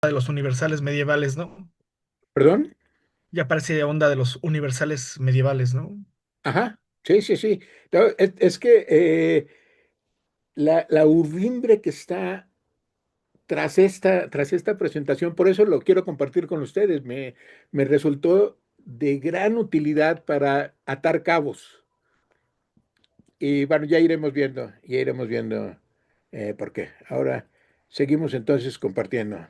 de los universales medievales, ¿no? ¿Perdón? Ya parece onda de los universales medievales, ¿no? Ajá, sí, sí, sí. No, es que la urdimbre que está tras esta presentación, por eso lo quiero compartir con ustedes, me resultó de gran utilidad para atar cabos. Y bueno, ya iremos viendo por qué. Ahora seguimos entonces compartiendo.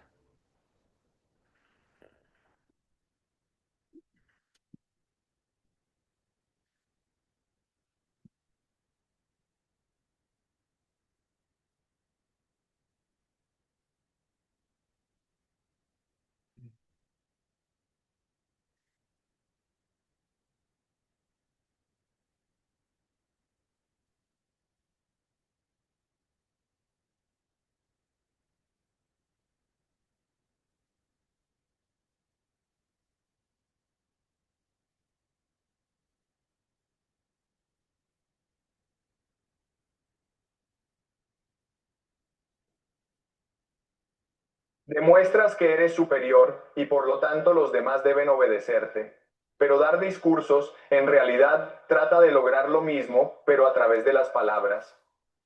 Demuestras que eres superior y por lo tanto los demás deben obedecerte. Pero dar discursos en realidad trata de lograr lo mismo, pero a través de las palabras.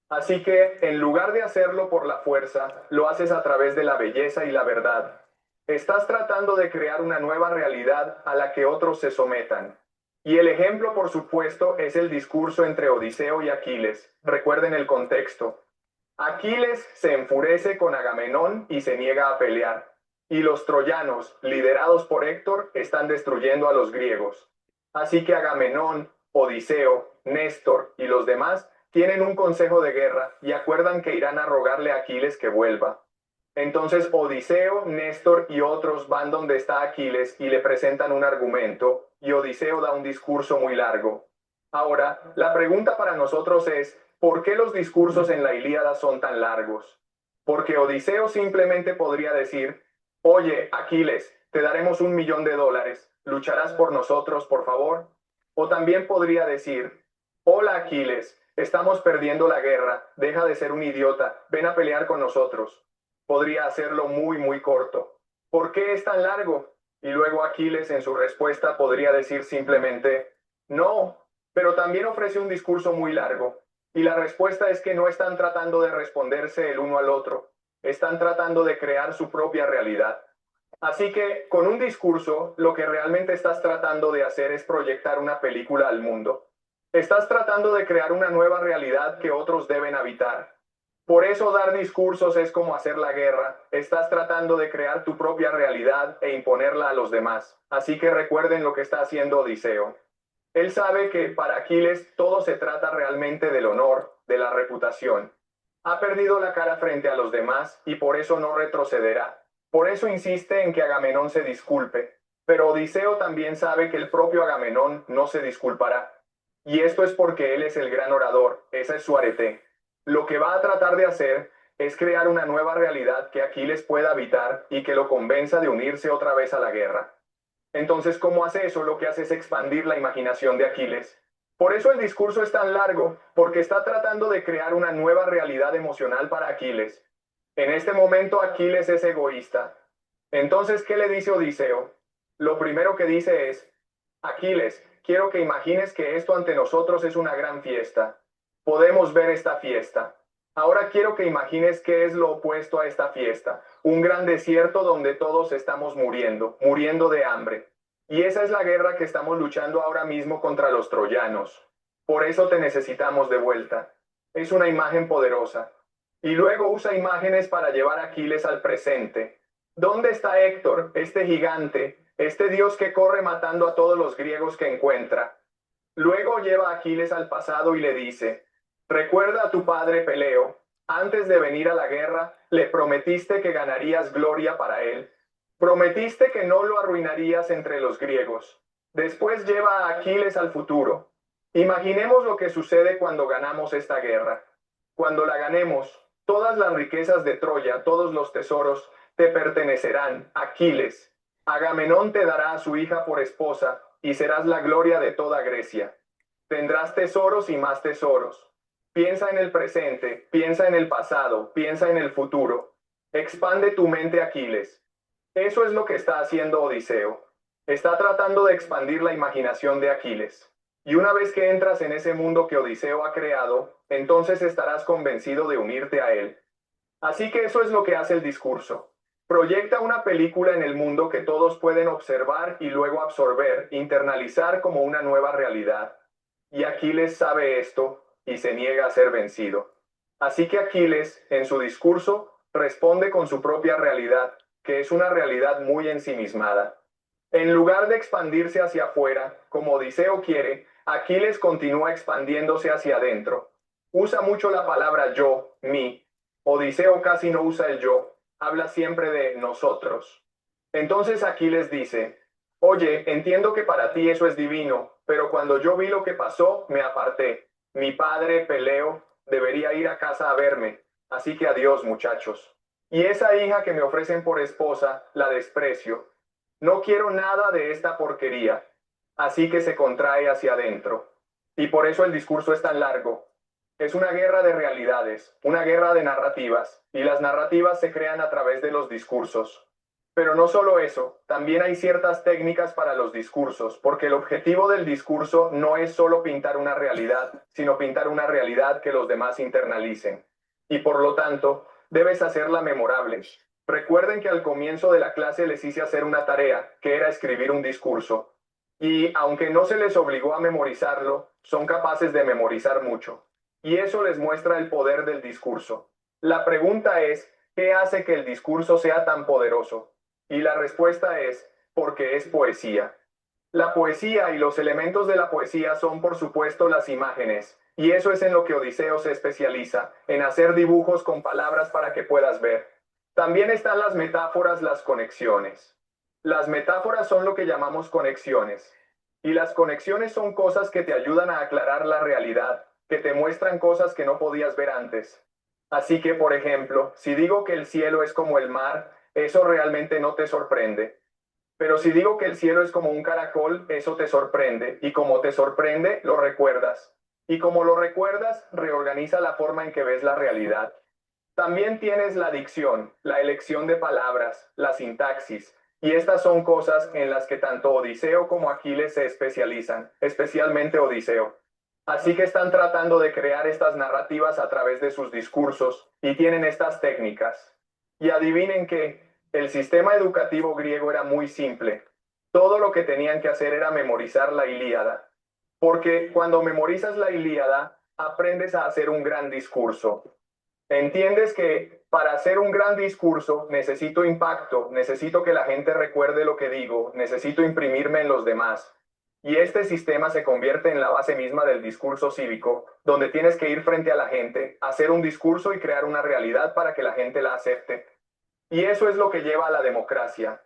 Así que, en lugar de hacerlo por la fuerza, lo haces a través de la belleza y la verdad. Estás tratando de crear una nueva realidad a la que otros se sometan. Y el ejemplo, por supuesto, es el discurso entre Odiseo y Aquiles. Recuerden el contexto. Aquiles se enfurece con Agamenón y se niega a pelear. Y los troyanos, liderados por Héctor, están destruyendo a los griegos. Así que Agamenón, Odiseo, Néstor y los demás tienen un consejo de guerra y acuerdan que irán a rogarle a Aquiles que vuelva. Entonces Odiseo, Néstor y otros van donde está Aquiles y le presentan un argumento, y Odiseo da un discurso muy largo. Ahora, la pregunta para nosotros es, ¿por qué los discursos en la Ilíada son tan largos? Porque Odiseo simplemente podría decir, oye, Aquiles, te daremos $1.000.000, ¿lucharás por nosotros, por favor? O también podría decir, hola Aquiles, estamos perdiendo la guerra, deja de ser un idiota, ven a pelear con nosotros. Podría hacerlo muy, muy corto. ¿Por qué es tan largo? Y luego Aquiles en su respuesta podría decir simplemente, no, pero también ofrece un discurso muy largo. Y la respuesta es que no están tratando de responderse el uno al otro, están tratando de crear su propia realidad. Así que con un discurso, lo que realmente estás tratando de hacer es proyectar una película al mundo. Estás tratando de crear una nueva realidad que otros deben habitar. Por eso dar discursos es como hacer la guerra. Estás tratando de crear tu propia realidad e imponerla a los demás. Así que recuerden lo que está haciendo Odiseo. Él sabe que para Aquiles todo se trata realmente del honor, de la reputación. Ha perdido la cara frente a los demás y por eso no retrocederá. Por eso insiste en que Agamenón se disculpe. Pero Odiseo también sabe que el propio Agamenón no se disculpará. Y esto es porque él es el gran orador, esa es su arete. Lo que va a tratar de hacer es crear una nueva realidad que Aquiles pueda habitar y que lo convenza de unirse otra vez a la guerra. Entonces, ¿cómo hace eso? Lo que hace es expandir la imaginación de Aquiles. Por eso el discurso es tan largo, porque está tratando de crear una nueva realidad emocional para Aquiles. En este momento Aquiles es egoísta. Entonces, ¿qué le dice Odiseo? Lo primero que dice es, Aquiles, quiero que imagines que esto ante nosotros es una gran fiesta. Podemos ver esta fiesta. Ahora quiero que imagines qué es lo opuesto a esta fiesta, un gran desierto donde todos estamos muriendo, muriendo de hambre. Y esa es la guerra que estamos luchando ahora mismo contra los troyanos. Por eso te necesitamos de vuelta. Es una imagen poderosa. Y luego usa imágenes para llevar a Aquiles al presente. ¿Dónde está Héctor, este gigante, este dios que corre matando a todos los griegos que encuentra? Luego lleva a Aquiles al pasado y le dice, recuerda a tu padre Peleo, antes de venir a la guerra le prometiste que ganarías gloria para él. Prometiste que no lo arruinarías entre los griegos. Después lleva a Aquiles al futuro. Imaginemos lo que sucede cuando ganamos esta guerra. Cuando la ganemos, todas las riquezas de Troya, todos los tesoros, te pertenecerán, Aquiles. Agamenón te dará a su hija por esposa y serás la gloria de toda Grecia. Tendrás tesoros y más tesoros. Piensa en el presente, piensa en el pasado, piensa en el futuro. Expande tu mente, Aquiles. Eso es lo que está haciendo Odiseo. Está tratando de expandir la imaginación de Aquiles. Y una vez que entras en ese mundo que Odiseo ha creado, entonces estarás convencido de unirte a él. Así que eso es lo que hace el discurso. Proyecta una película en el mundo que todos pueden observar y luego absorber, internalizar como una nueva realidad. Y Aquiles sabe esto y se niega a ser vencido. Así que Aquiles, en su discurso, responde con su propia realidad, que es una realidad muy ensimismada. En lugar de expandirse hacia afuera, como Odiseo quiere, Aquiles continúa expandiéndose hacia adentro. Usa mucho la palabra yo, mí. Odiseo casi no usa el yo, habla siempre de nosotros. Entonces Aquiles dice, oye, entiendo que para ti eso es divino, pero cuando yo vi lo que pasó, me aparté. Mi padre, Peleo, debería ir a casa a verme, así que adiós, muchachos. Y esa hija que me ofrecen por esposa, la desprecio. No quiero nada de esta porquería, así que se contrae hacia adentro. Y por eso el discurso es tan largo. Es una guerra de realidades, una guerra de narrativas, y las narrativas se crean a través de los discursos. Pero no solo eso, también hay ciertas técnicas para los discursos, porque el objetivo del discurso no es solo pintar una realidad, sino pintar una realidad que los demás internalicen. Y por lo tanto, debes hacerla memorable. Recuerden que al comienzo de la clase les hice hacer una tarea, que era escribir un discurso. Y aunque no se les obligó a memorizarlo, son capaces de memorizar mucho. Y eso les muestra el poder del discurso. La pregunta es, ¿qué hace que el discurso sea tan poderoso? Y la respuesta es, porque es poesía. La poesía y los elementos de la poesía son, por supuesto, las imágenes. Y eso es en lo que Odiseo se especializa, en hacer dibujos con palabras para que puedas ver. También están las metáforas, las conexiones. Las metáforas son lo que llamamos conexiones. Y las conexiones son cosas que te ayudan a aclarar la realidad, que te muestran cosas que no podías ver antes. Así que, por ejemplo, si digo que el cielo es como el mar, eso realmente no te sorprende. Pero si digo que el cielo es como un caracol, eso te sorprende. Y como te sorprende, lo recuerdas. Y como lo recuerdas, reorganiza la forma en que ves la realidad. También tienes la dicción, la elección de palabras, la sintaxis. Y estas son cosas en las que tanto Odiseo como Aquiles se especializan, especialmente Odiseo. Así que están tratando de crear estas narrativas a través de sus discursos y tienen estas técnicas. Y adivinen que el sistema educativo griego era muy simple. Todo lo que tenían que hacer era memorizar la Ilíada. Porque cuando memorizas la Ilíada, aprendes a hacer un gran discurso. Entiendes que para hacer un gran discurso necesito impacto, necesito que la gente recuerde lo que digo, necesito imprimirme en los demás. Y este sistema se convierte en la base misma del discurso cívico, donde tienes que ir frente a la gente, hacer un discurso y crear una realidad para que la gente la acepte. Y eso es lo que lleva a la democracia.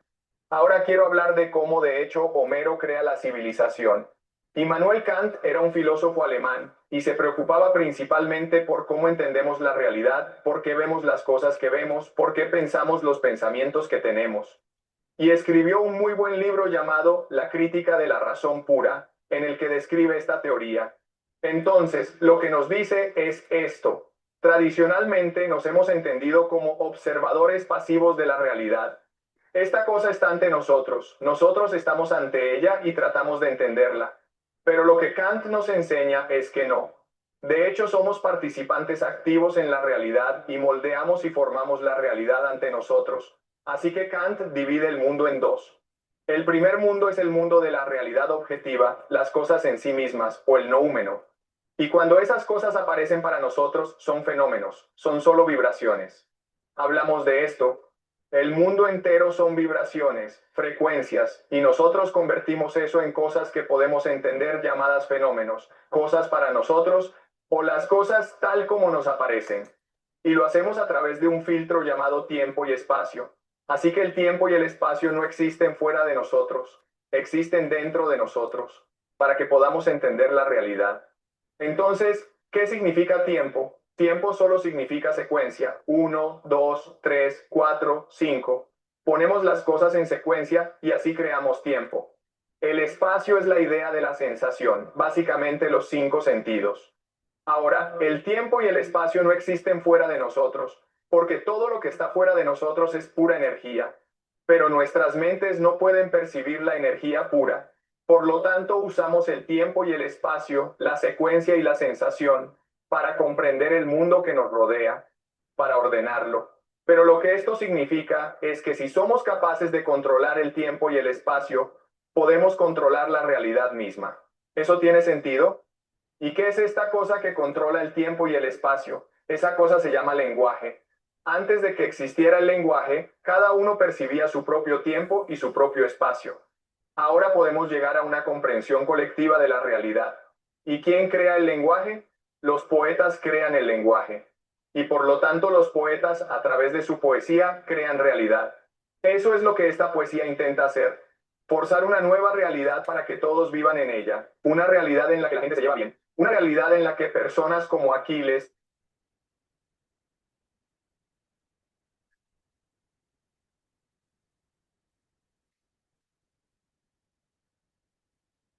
Ahora quiero hablar de cómo de hecho Homero crea la civilización. Immanuel Kant era un filósofo alemán y se preocupaba principalmente por cómo entendemos la realidad, por qué vemos las cosas que vemos, por qué pensamos los pensamientos que tenemos. Y escribió un muy buen libro llamado La crítica de la razón pura, en el que describe esta teoría. Entonces, lo que nos dice es esto. Tradicionalmente nos hemos entendido como observadores pasivos de la realidad. Esta cosa está ante nosotros, nosotros estamos ante ella y tratamos de entenderla. Pero lo que Kant nos enseña es que no. De hecho, somos participantes activos en la realidad y moldeamos y formamos la realidad ante nosotros. Así que Kant divide el mundo en dos. El primer mundo es el mundo de la realidad objetiva, las cosas en sí mismas, o el noúmeno. Y cuando esas cosas aparecen para nosotros, son fenómenos, son solo vibraciones. Hablamos de esto. El mundo entero son vibraciones, frecuencias, y nosotros convertimos eso en cosas que podemos entender llamadas fenómenos, cosas para nosotros o las cosas tal como nos aparecen. Y lo hacemos a través de un filtro llamado tiempo y espacio. Así que el tiempo y el espacio no existen fuera de nosotros, existen dentro de nosotros, para que podamos entender la realidad. Entonces, ¿qué significa tiempo? Tiempo solo significa secuencia. 1, 2, 3, 4, 5. Ponemos las cosas en secuencia y así creamos tiempo. El espacio es la idea de la sensación, básicamente los 5 sentidos. Ahora, el tiempo y el espacio no existen fuera de nosotros, porque todo lo que está fuera de nosotros es pura energía. pero nuestras mentes no pueden percibir la energía pura. Por lo tanto, usamos el tiempo y el espacio, la secuencia y la sensación para comprender el mundo que nos rodea, para ordenarlo. Pero lo que esto significa es que si somos capaces de controlar el tiempo y el espacio, podemos controlar la realidad misma. ¿Eso tiene sentido? ¿Y qué es esta cosa que controla el tiempo y el espacio? Esa cosa se llama lenguaje. Antes de que existiera el lenguaje, cada uno percibía su propio tiempo y su propio espacio. Ahora podemos llegar a una comprensión colectiva de la realidad. ¿Y quién crea el lenguaje? Los poetas crean el lenguaje. Y por lo tanto los poetas, a través de su poesía, crean realidad. Eso es lo que esta poesía intenta hacer. Forzar una nueva realidad para que todos vivan en ella. Una realidad en la que la gente se lleva bien. Una realidad en la que personas como Aquiles.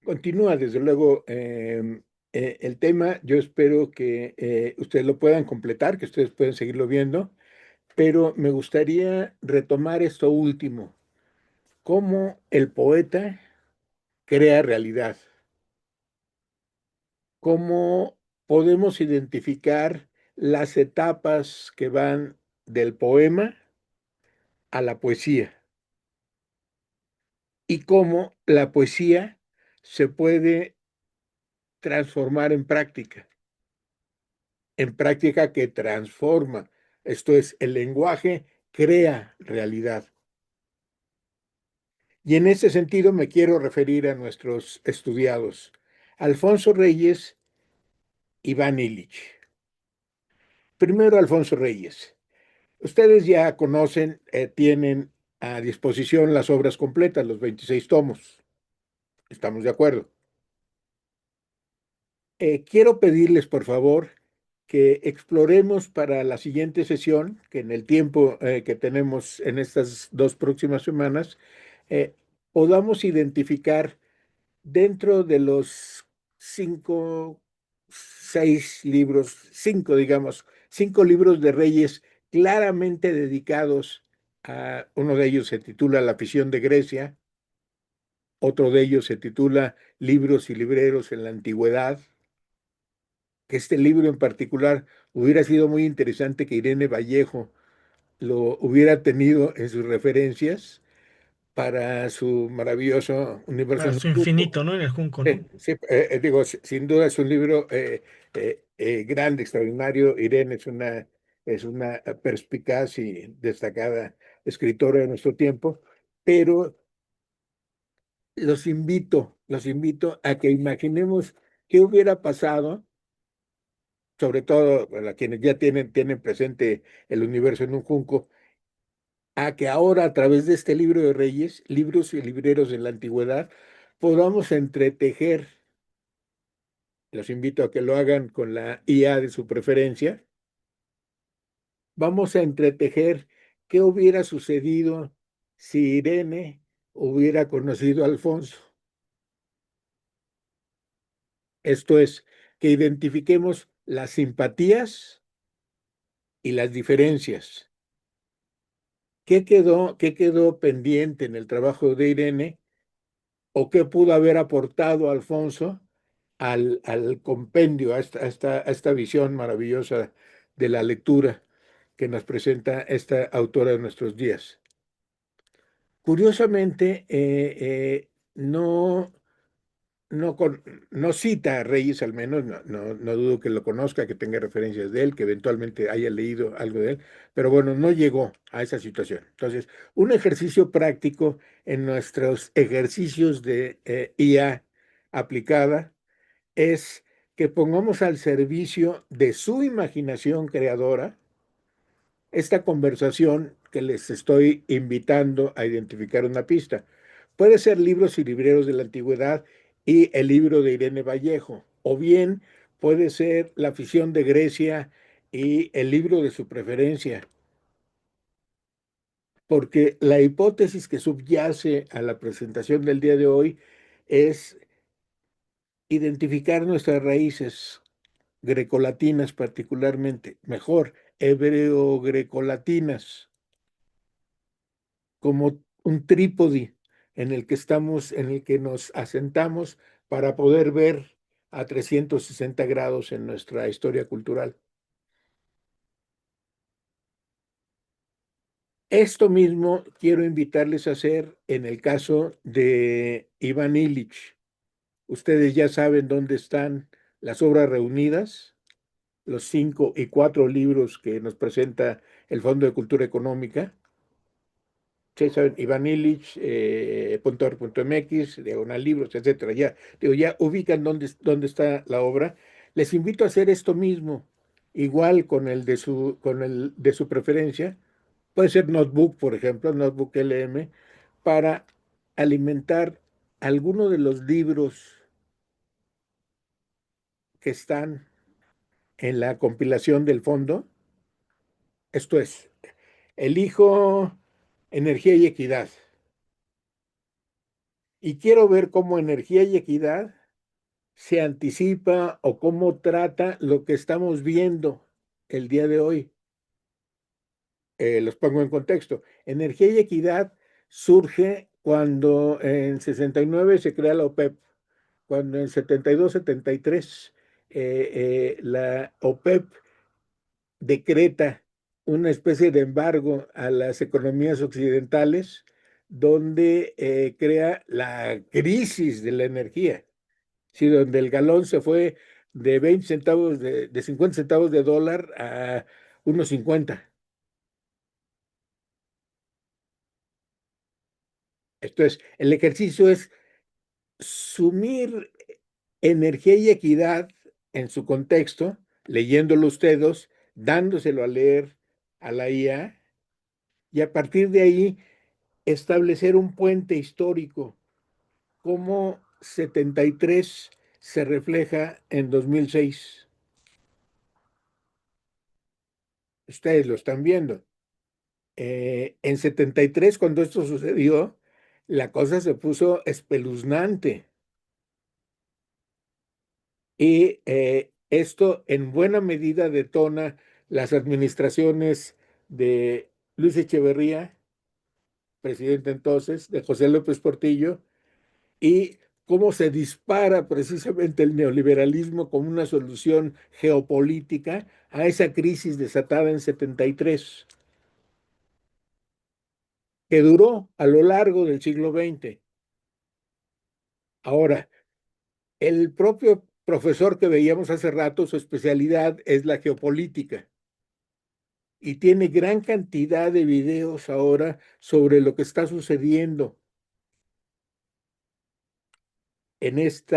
Continúa, desde luego, el tema. Yo espero que ustedes lo puedan completar, que ustedes puedan seguirlo viendo, pero me gustaría retomar esto último, cómo el poeta crea realidad, cómo podemos identificar las etapas que van del poema a la poesía y cómo la poesía se puede transformar en práctica que transforma. Esto es, el lenguaje crea realidad. Y en ese sentido me quiero referir a nuestros estudiados, Alfonso Reyes y Iván Illich. Primero, Alfonso Reyes. Ustedes ya conocen, tienen a disposición las obras completas, los 26 tomos. ¿Estamos de acuerdo? Quiero pedirles, por favor, que exploremos para la siguiente sesión, que en el tiempo que tenemos en estas 2 próximas semanas, eh, podamos identificar dentro de los 5, 6 libros, 5 libros de Reyes claramente dedicados a, uno de ellos se titula La afición de Grecia, otro de ellos se titula Libros y libreros en la antigüedad, que este libro en particular hubiera sido muy interesante que Irene Vallejo lo hubiera tenido en sus referencias para su maravilloso universo Para en su un grupo. infinito, ¿no? En el Junco, ¿no? Sí, digo, sin duda es un libro grande, extraordinario. Irene es una perspicaz y destacada escritora de nuestro tiempo, pero los invito a que imaginemos qué hubiera pasado, sobre todo para quienes ya tienen presente el universo en un junco, a que ahora a través de este libro de Reyes, libros y libreros de la antigüedad, podamos entretejer. Los invito a que lo hagan con la IA de su preferencia. Vamos a entretejer qué hubiera sucedido si Irene hubiera conocido a Alfonso. Esto es, que identifiquemos las simpatías y las diferencias. ¿Qué quedó pendiente en el trabajo de Irene o qué pudo haber aportado Alfonso al compendio, a esta visión maravillosa de la lectura que nos presenta esta autora de nuestros días? Curiosamente, no cita a Reyes, al menos, no dudo que lo conozca, que tenga referencias de él, que eventualmente haya leído algo de él, pero bueno, no llegó a esa situación. Entonces, un ejercicio práctico en nuestros ejercicios de IA aplicada es que pongamos al servicio de su imaginación creadora esta conversación que les estoy invitando a identificar una pista. Puede ser libros y libreros de la antigüedad y el libro de Irene Vallejo, o bien puede ser La afición de Grecia y el libro de su preferencia, porque la hipótesis que subyace a la presentación del día de hoy es identificar nuestras raíces grecolatinas particularmente, mejor, hebreo-grecolatinas, como un trípode en el que estamos, en el que nos asentamos para poder ver a 360 grados en nuestra historia cultural. Esto mismo quiero invitarles a hacer en el caso de Iván Illich. Ustedes ya saben dónde están las obras reunidas, los 5 y 4 libros que nos presenta el Fondo de Cultura Económica. Sí, saben, Iván Illich, .org.mx, diagonal libros, etcétera. Ya, digo, ya ubican dónde está la obra. Les invito a hacer esto mismo, igual con el de su preferencia. Puede ser Notebook, por ejemplo, Notebook LM, para alimentar alguno de los libros que están en la compilación del fondo. Esto es, elijo energía y equidad. Y quiero ver cómo energía y equidad se anticipa o cómo trata lo que estamos viendo el día de hoy. Los pongo en contexto. Energía y equidad surge cuando en 69 se crea la OPEP, cuando en 72-73 la OPEP decreta una especie de embargo a las economías occidentales, donde crea la crisis de la energía, ¿sí? Donde el galón se fue de 20 centavos, de 50 centavos de dólar a unos 50. Entonces, el ejercicio es sumir energía y equidad en su contexto, leyéndolo ustedes, dándoselo a leer a la IA, y a partir de ahí establecer un puente histórico, como 73 se refleja en 2006. Ustedes lo están viendo. En 73, cuando esto sucedió, la cosa se puso espeluznante. Y esto en buena medida detona las administraciones de Luis Echeverría, presidente entonces, de José López Portillo, y cómo se dispara precisamente el neoliberalismo como una solución geopolítica a esa crisis desatada en 73, que duró a lo largo del siglo XX. Ahora, el propio profesor que veíamos hace rato, su especialidad es la geopolítica y tiene gran cantidad de videos ahora sobre lo que está sucediendo en esta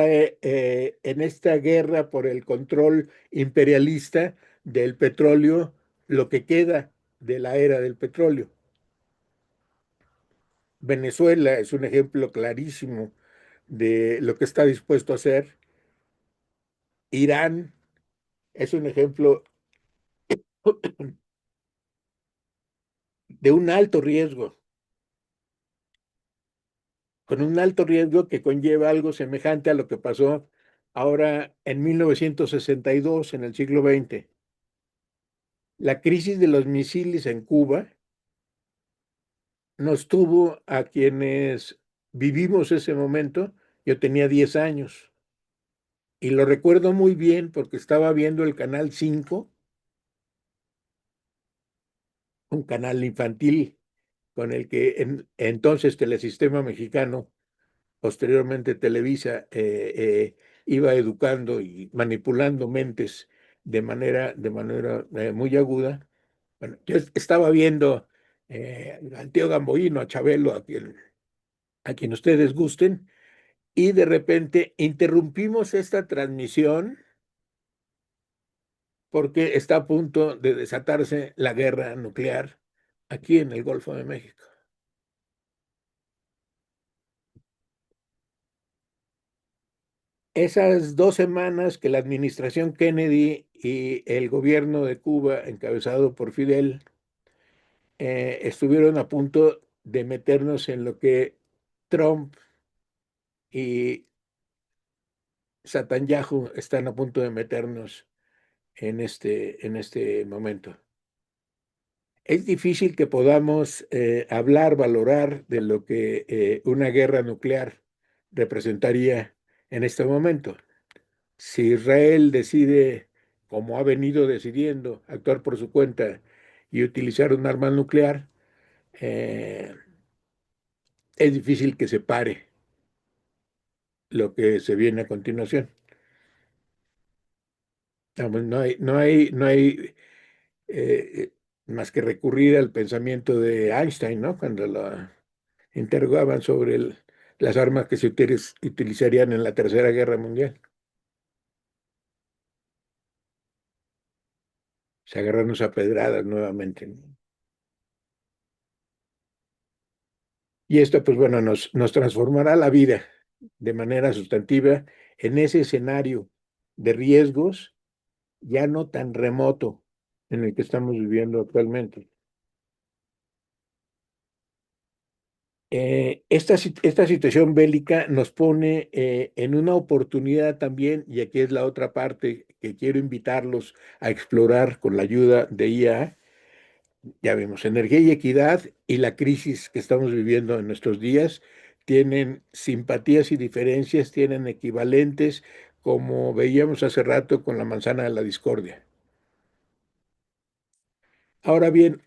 guerra por el control imperialista del petróleo, lo que queda de la era del petróleo. Venezuela es un ejemplo clarísimo de lo que está dispuesto a hacer. Irán es un ejemplo de un alto riesgo, con un alto riesgo que conlleva algo semejante a lo que pasó ahora en 1962, en el siglo XX. La crisis de los misiles en Cuba nos tuvo a quienes vivimos ese momento. Yo tenía 10 años y lo recuerdo muy bien porque estaba viendo el Canal 5, un canal infantil con el que entonces Telesistema Mexicano, posteriormente Televisa, iba educando y manipulando mentes de manera muy aguda. Bueno, yo estaba viendo al tío Gamboíno, a Chabelo, a quien ustedes gusten, y de repente interrumpimos esta transmisión porque está a punto de desatarse la guerra nuclear aquí en el Golfo de México. Esas 2 semanas que la administración Kennedy y el gobierno de Cuba, encabezado por Fidel, estuvieron a punto de meternos en lo que Trump y Netanyahu están a punto de meternos en este momento. Es difícil que podamos hablar, valorar de lo que una guerra nuclear representaría en este momento. Si Israel decide, como ha venido decidiendo, actuar por su cuenta y utilizar un arma nuclear, eh, es difícil que se pare lo que se viene a continuación. Vamos, no hay eh, más que recurrir al pensamiento de Einstein, ¿no? Cuando lo interrogaban sobre las armas que se utilizarían en la Tercera Guerra Mundial. Se agarrarnos a pedradas nuevamente, ¿no? Y esto, pues bueno, nos transformará la vida de manera sustantiva en ese escenario de riesgos ya no tan remoto en el que estamos viviendo actualmente. Esta situación bélica nos pone en una oportunidad también, y aquí es la otra parte que quiero invitarlos a explorar con la ayuda de IA. Ya vimos, energía y equidad y la crisis que estamos viviendo en nuestros días tienen simpatías y diferencias, tienen equivalentes, como veíamos hace rato con la manzana de la discordia. Ahora bien,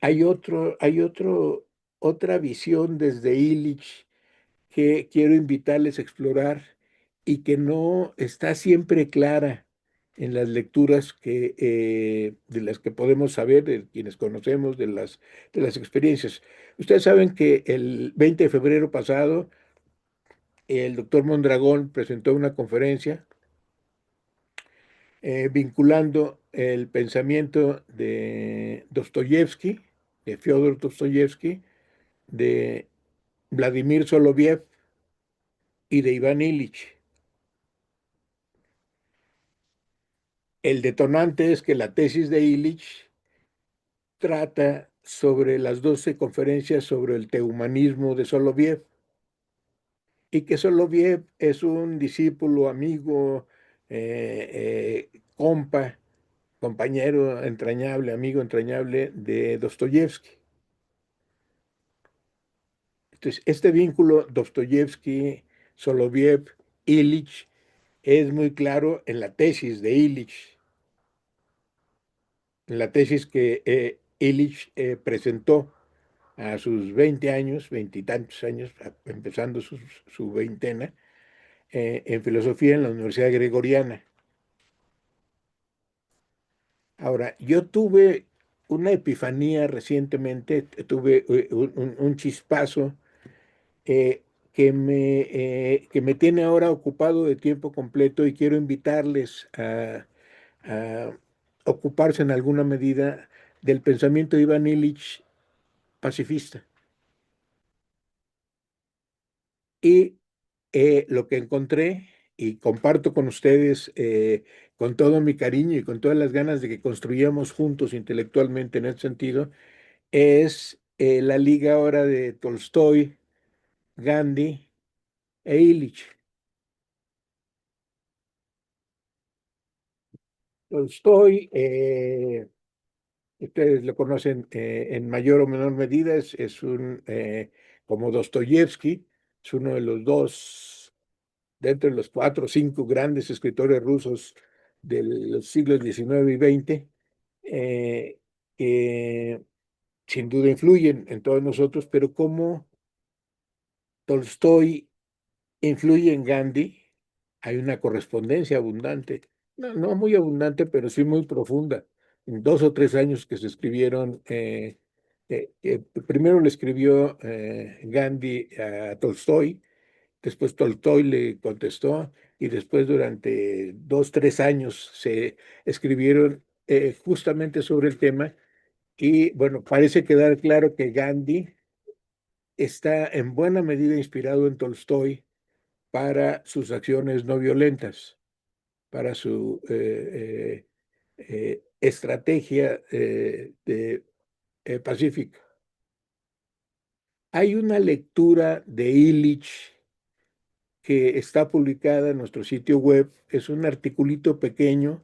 otra visión desde Illich que quiero invitarles a explorar y que no está siempre clara en las lecturas de las que podemos saber, de quienes conocemos, de las experiencias. Ustedes saben que el 20 de febrero pasado, el doctor Mondragón presentó una conferencia vinculando el pensamiento de Dostoyevsky, de Fyodor Dostoyevsky, de Vladimir Soloviev y de Iván Ilich. El detonante es que la tesis de Illich trata sobre las 12 conferencias sobre el tehumanismo de Soloviev y que Soloviev es un discípulo, amigo, compa, compañero entrañable, amigo entrañable de Dostoyevsky. Entonces, este vínculo Dostoyevsky, Soloviev, Illich es muy claro en la tesis de Illich, en la tesis que Illich presentó a sus 20 años, veintitantos años, empezando su veintena, en filosofía en la Universidad Gregoriana. Ahora, yo tuve una epifanía recientemente, tuve un chispazo eh, que me tiene ahora ocupado de tiempo completo y quiero invitarles a ocuparse en alguna medida del pensamiento de Iván Illich pacifista. Y lo que encontré y comparto con ustedes con todo mi cariño y con todas las ganas de que construyamos juntos intelectualmente en ese sentido, es la liga ahora de Tolstoy, Gandhi e Illich. Tolstoy, ustedes lo conocen en mayor o menor medida, es como Dostoyevsky, es uno de los dos dentro de los 4 o 5 grandes escritores rusos de los siglos XIX y XX, que sin duda influyen en todos nosotros, pero cómo Tolstoy influye en Gandhi, hay una correspondencia abundante, no muy abundante, pero sí muy profunda. En 2 o 3 años que se escribieron, primero le escribió Gandhi a Tolstoy. Después Tolstoy le contestó y después durante 2, 3 años se escribieron justamente sobre el tema y bueno, parece quedar claro que Gandhi está en buena medida inspirado en Tolstoy para sus acciones no violentas, para su estrategia pacífica. Hay una lectura de Illich que está publicada en nuestro sitio web. Es un articulito pequeño,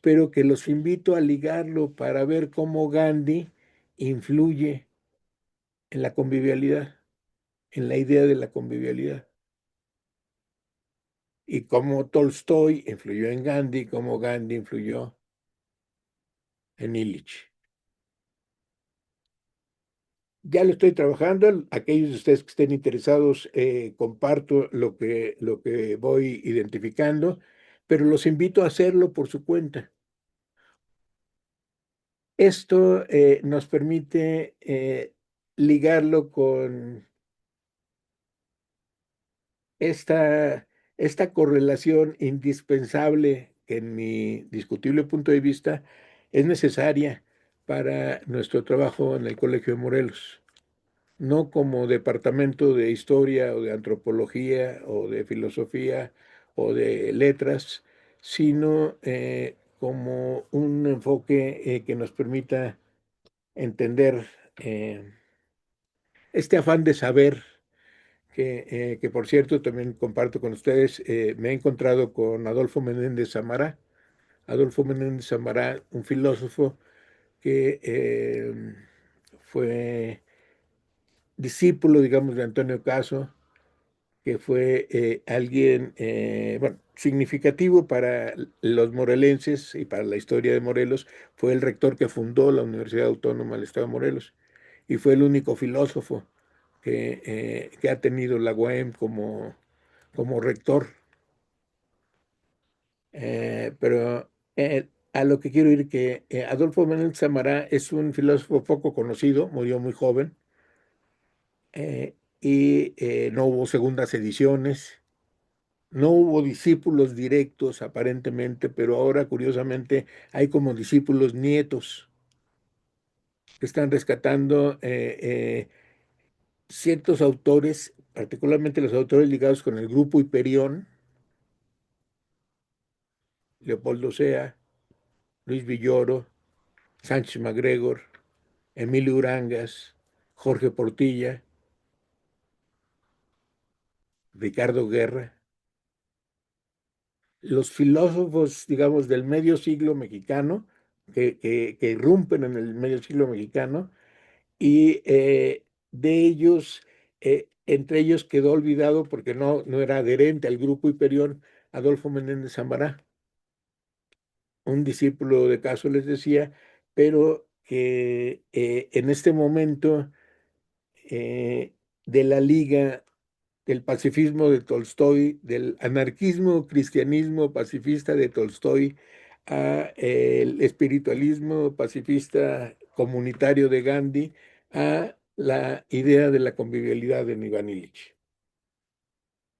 pero que los invito a ligarlo para ver cómo Gandhi influye en la convivialidad, en la idea de la convivialidad. Y cómo Tolstoy influyó en Gandhi, cómo Gandhi influyó en Illich. Ya lo estoy trabajando. Aquellos de ustedes que estén interesados, comparto lo que voy identificando, pero los invito a hacerlo por su cuenta. Esto nos permite ligarlo con esta, esta correlación indispensable que en mi discutible punto de vista es necesaria para nuestro trabajo en el Colegio de Morelos, no como departamento de historia o de antropología o de filosofía o de letras, sino como un enfoque que nos permita entender este afán de saber que por cierto también comparto con ustedes. Me he encontrado con Adolfo Menéndez Zamará. Adolfo Menéndez Zamará, un filósofo que fue discípulo, digamos, de Antonio Caso, que fue alguien, bueno, significativo para los morelenses y para la historia de Morelos. Fue el rector que fundó la Universidad Autónoma del Estado de Morelos y fue el único filósofo que ha tenido la UAM como rector. Pero a lo que quiero ir que Adolfo Manuel Samará es un filósofo poco conocido, murió muy joven, y no hubo segundas ediciones, no hubo discípulos directos aparentemente, pero ahora curiosamente hay como discípulos nietos que están rescatando ciertos autores, particularmente los autores ligados con el grupo Hiperión, Leopoldo Sea, Luis Villoro, Sánchez MacGregor, Emilio Urangas, Jorge Portilla, Ricardo Guerra, los filósofos, digamos, del medio siglo mexicano, que irrumpen en el medio siglo mexicano, y de ellos, entre ellos quedó olvidado porque no era adherente al grupo Hiperión, Adolfo Menéndez Zambrano, un discípulo de Caso, les decía, pero que en este momento de la Liga del pacifismo de Tolstoy, del anarquismo cristianismo pacifista de Tolstoy, a el espiritualismo pacifista comunitario de Gandhi, a la idea de la convivialidad de Ivan Illich.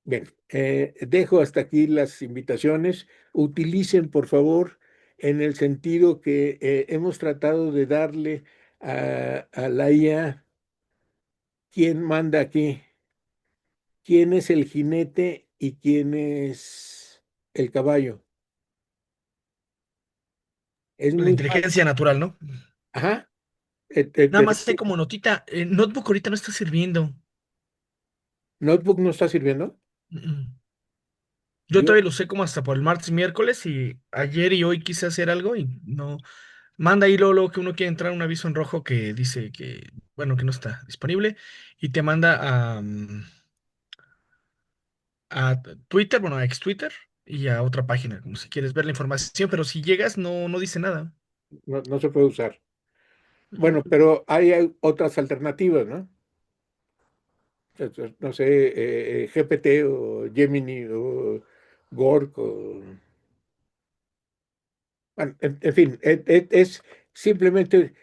Bien, dejo hasta aquí las invitaciones. Utilicen, por favor, en el sentido que hemos tratado de darle a la IA quién manda aquí, quién es el jinete y quién es el caballo. Es La muy fácil. inteligencia natural, ¿no? Ajá. Nada más sé como notita, Notebook ahorita no está sirviendo. ¿Notebook no está sirviendo? Mm, mm. Yo Yo todavía lo sé como hasta por el martes, miércoles y ayer y hoy quise hacer algo y no. Manda ahí luego que uno quiere entrar un aviso en rojo que dice que, bueno, que no está disponible y te manda a Twitter, bueno, a ex Twitter y a otra página, como si quieres ver la información, pero si llegas no dice nada. no se puede usar. Mm, Bueno, pero hay otras alternativas, ¿no? No sé, GPT o Gemini o Gork o... Bueno, en fin, es simplemente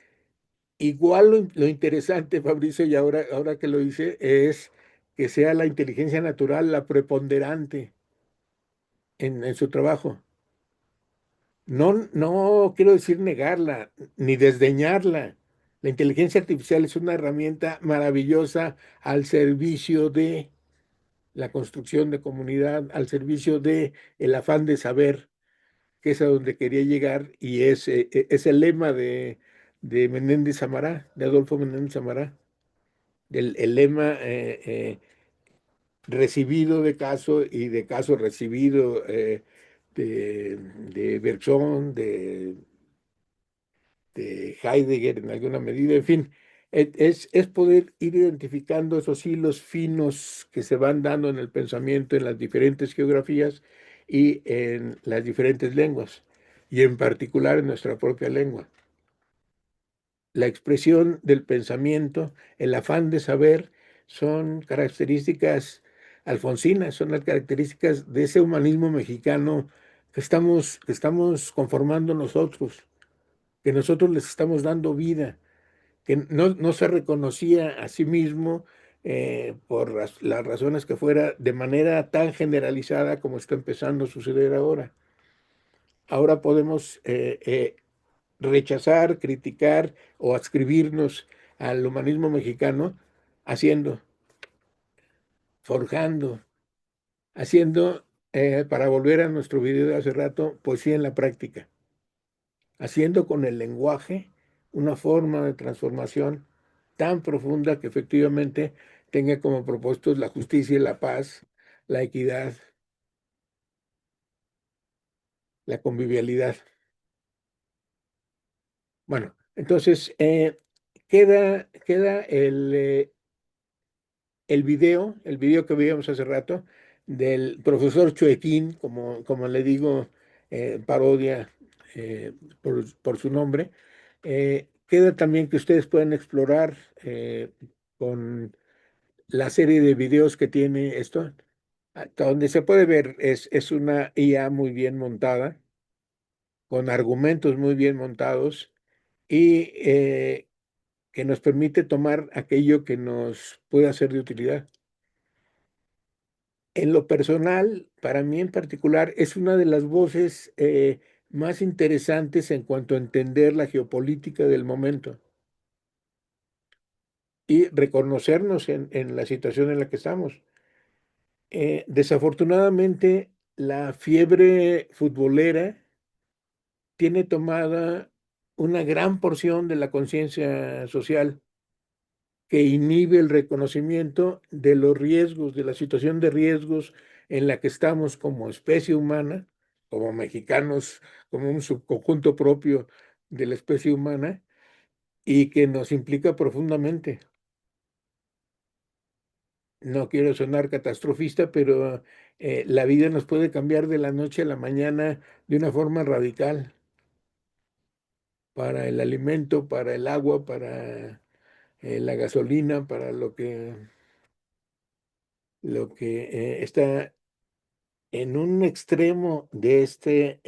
igual lo interesante, Fabricio, y ahora que lo hice, es que sea la inteligencia natural la preponderante en su trabajo. No quiero decir negarla ni desdeñarla. La inteligencia artificial es una herramienta maravillosa al servicio de la construcción de comunidad, al servicio de el afán de saber, que es a donde quería llegar, y es el lema de Menéndez Zamará, de Adolfo Menéndez Zamará, el lema recibido de Caso y de Caso recibido de Bergson, Heidegger en alguna medida, en fin, es poder ir identificando esos hilos finos que se van dando en el pensamiento en las diferentes geografías y en las diferentes lenguas, y en particular en nuestra propia lengua. La expresión del pensamiento, el afán de saber, son características alfonsinas, son las características de ese humanismo mexicano que estamos conformando nosotros, que nosotros les estamos dando vida, que no se reconocía a sí mismo por las razones que fuera de manera tan generalizada como está empezando a suceder ahora. Ahora podemos rechazar, criticar o adscribirnos al humanismo mexicano haciendo, forjando, haciendo, para volver a nuestro video de hace rato, poesía en la práctica, haciendo con el lenguaje una forma de transformación tan profunda que efectivamente tenga como propósitos la justicia y la paz, la equidad, la convivialidad. Bueno, entonces queda el video que veíamos hace rato del profesor Chuequín, como le digo, parodia por su nombre. Queda también que ustedes pueden explorar con la serie de videos que tiene esto, hasta donde se puede ver, es una IA muy bien montada, con argumentos muy bien montados y que nos permite tomar aquello que nos pueda ser de utilidad. En lo personal, para mí en particular, es una de las voces más interesantes en cuanto a entender la geopolítica del momento y reconocernos en la situación en la que estamos. Desafortunadamente, la fiebre futbolera tiene tomada una gran porción de la conciencia social que inhibe el reconocimiento de los riesgos, de la situación de riesgos en la que estamos como especie humana, como mexicanos, como un subconjunto propio de la especie humana y que nos implica profundamente. No quiero sonar catastrofista, pero la vida nos puede cambiar de la noche a la mañana de una forma radical para el alimento, para el agua, para la gasolina, para lo que está en un extremo de este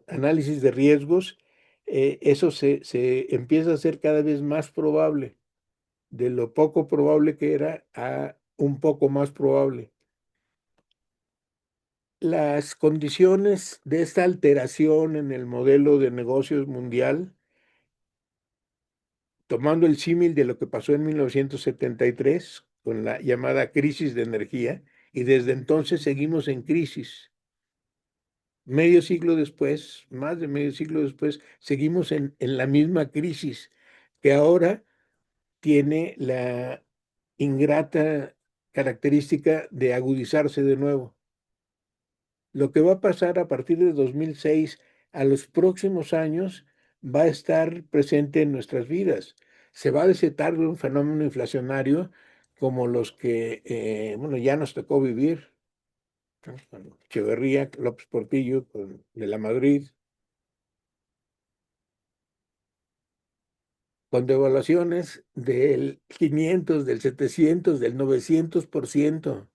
análisis de riesgos. Eso se empieza a ser cada vez más probable, de lo poco probable que era a un poco más probable. Las condiciones de esta alteración en el modelo de negocios mundial, tomando el símil de lo que pasó en 1973 con la llamada crisis de energía, y desde entonces seguimos en crisis. Medio siglo después, más de medio siglo después, seguimos en la misma crisis que ahora tiene la ingrata característica de agudizarse de nuevo. Lo que va a pasar a partir de 2006 a los próximos años va a estar presente en nuestras vidas. Se va a desatar un fenómeno inflacionario como los que, bueno, ya nos tocó vivir, ¿no? Con Echeverría, López Portillo, de la Madrid, con devaluaciones del 500, del 700, del 900%,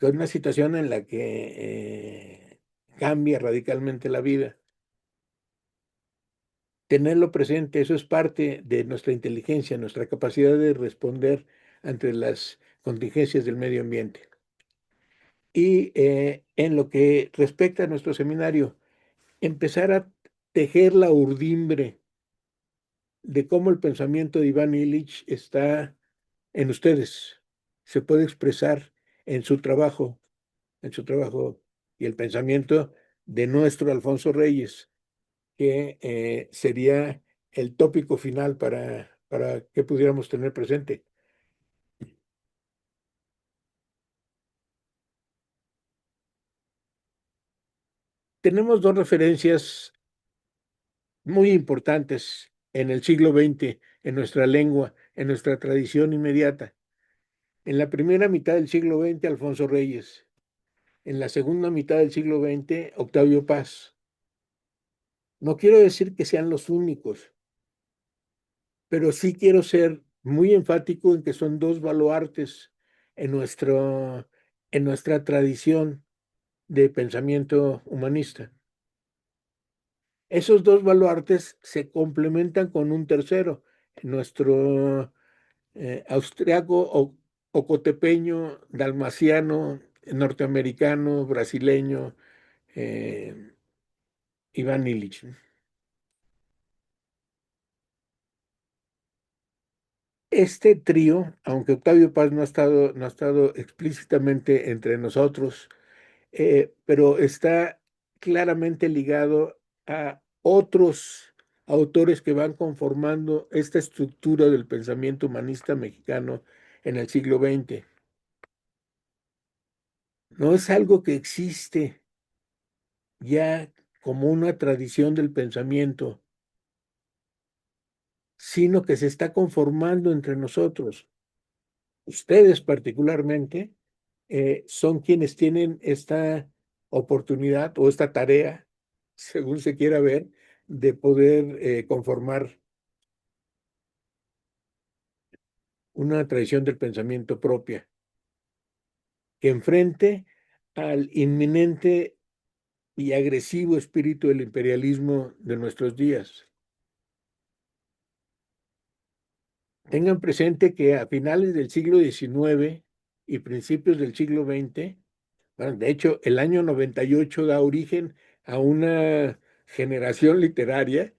con una situación en la que cambia radicalmente la vida. Tenerlo presente, eso es parte de nuestra inteligencia, nuestra capacidad de responder ante las contingencias del medio ambiente. Y en lo que respecta a nuestro seminario, empezar a tejer la urdimbre de cómo el pensamiento de Iván Illich está en ustedes, se puede expresar en en su trabajo y el pensamiento de nuestro Alfonso Reyes, que sería el tópico final para que pudiéramos tener presente. tenemos dos referencias muy importantes en el siglo XX, en nuestra lengua, en nuestra tradición inmediata. En la primera mitad del siglo XX, Alfonso Reyes. En la segunda mitad del siglo XX, Octavio Paz. No quiero decir que sean los únicos, pero sí quiero ser muy enfático en que son dos baluartes en, en nuestra tradición de pensamiento humanista. Esos dos baluartes se complementan con un tercero, nuestro austriaco o ocotepeño, dalmaciano, norteamericano, brasileño, eh, Iván Illich. Este trío, aunque Octavio Paz no ha estado explícitamente entre nosotros, pero está claramente ligado a otros autores que van conformando esta estructura del pensamiento humanista mexicano en el siglo XX. No es algo que existe ya como una tradición del pensamiento, sino que se está conformando entre nosotros. Ustedes particularmente son quienes tienen esta oportunidad o esta tarea, según se quiera ver, de poder conformar una tradición del pensamiento propia, que enfrente al inminente y agresivo espíritu del imperialismo de nuestros días. Tengan presente que a finales del siglo XIX y principios del siglo XX, bueno, de hecho, el año 98 da origen a una generación literaria,